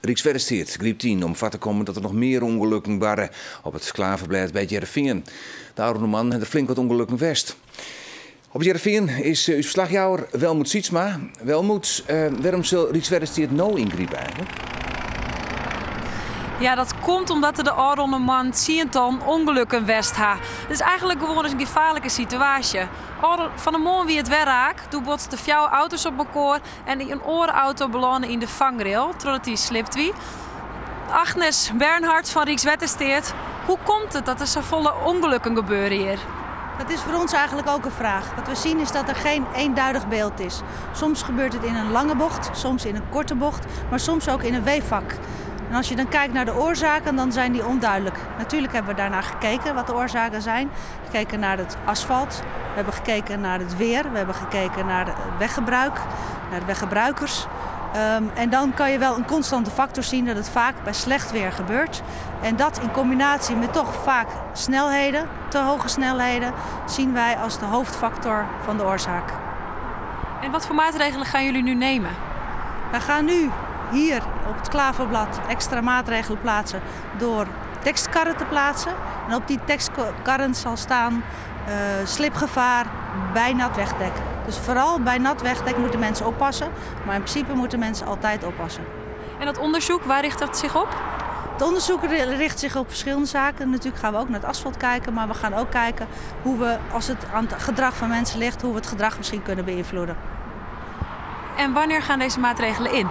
Rijkswaterstaat griep 10 om vat te komen dat er nog meer ongelukken waren op het Klaverblad bij Heerenveen. De oude man heeft er flink wat ongelukken vest. Op Heerenveen is uw verslagjouwer Welmoed Sietsma. Welmoed, waarom zal Rijkswaterstaat nou ingrijpen eigenlijk? Ja, dat komt omdat er de oude man 10 ongelukken west ha. Het is eigenlijk gewoon een gevaarlijke situatie. Van de morgen wie het werk, toen botsten 4 auto's op elkaar en een auto belandde in de vangrail, totdat die slipt wie. Agnes Bernhard van Rijkswaterstaat, hoe komt het dat er zo volle ongelukken gebeuren hier? Dat is voor ons eigenlijk ook een vraag. Wat we zien is dat er geen eenduidig beeld is. Soms gebeurt het in een lange bocht, soms in een korte bocht, maar soms ook in een weefvak. En als je dan kijkt naar de oorzaken, dan zijn die onduidelijk. Natuurlijk hebben we daarnaar gekeken wat de oorzaken zijn. Gekeken naar het asfalt, we hebben gekeken naar het weer, we hebben gekeken naar het weggebruik, naar de weggebruikers. En dan kan je wel een constante factor zien dat het vaak bij slecht weer gebeurt. En dat in combinatie met toch vaak snelheden, te hoge snelheden, zien wij als de hoofdfactor van de oorzaak. En wat voor maatregelen gaan jullie nu nemen? Wij gaan nu hier op het Klaverblad extra maatregelen plaatsen door tekstkarren te plaatsen. En op die tekstkarren zal staan slipgevaar bij nat wegdek. Dus vooral bij nat wegdek moeten mensen oppassen, maar in principe moeten mensen altijd oppassen. En dat onderzoek, waar richt dat zich op? Het onderzoek richt zich op verschillende zaken. Natuurlijk gaan we ook naar het asfalt kijken, maar we gaan ook kijken hoe we, als het aan het gedrag van mensen ligt, hoe we het gedrag misschien kunnen beïnvloeden. En wanneer gaan deze maatregelen in?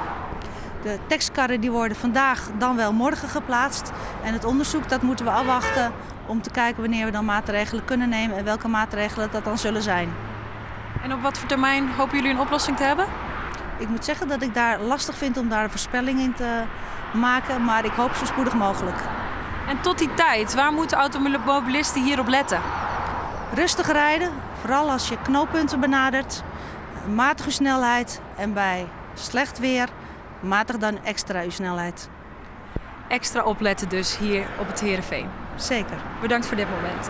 De tekstkarren die worden vandaag dan wel morgen geplaatst. En het onderzoek dat moeten we afwachten om te kijken wanneer we dan maatregelen kunnen nemen en welke maatregelen dat dan zullen zijn. En op wat voor termijn hopen jullie een oplossing te hebben? Ik moet zeggen dat ik daar lastig vind om daar een voorspelling in te maken, maar ik hoop zo spoedig mogelijk. En tot die tijd, waar moeten automobilisten hierop letten? Rustig rijden, vooral als je knooppunten benadert, matige snelheid en bij slecht weer matig dan extra uw snelheid. Extra opletten dus hier op het Heerenveen. Zeker. Bedankt voor dit moment.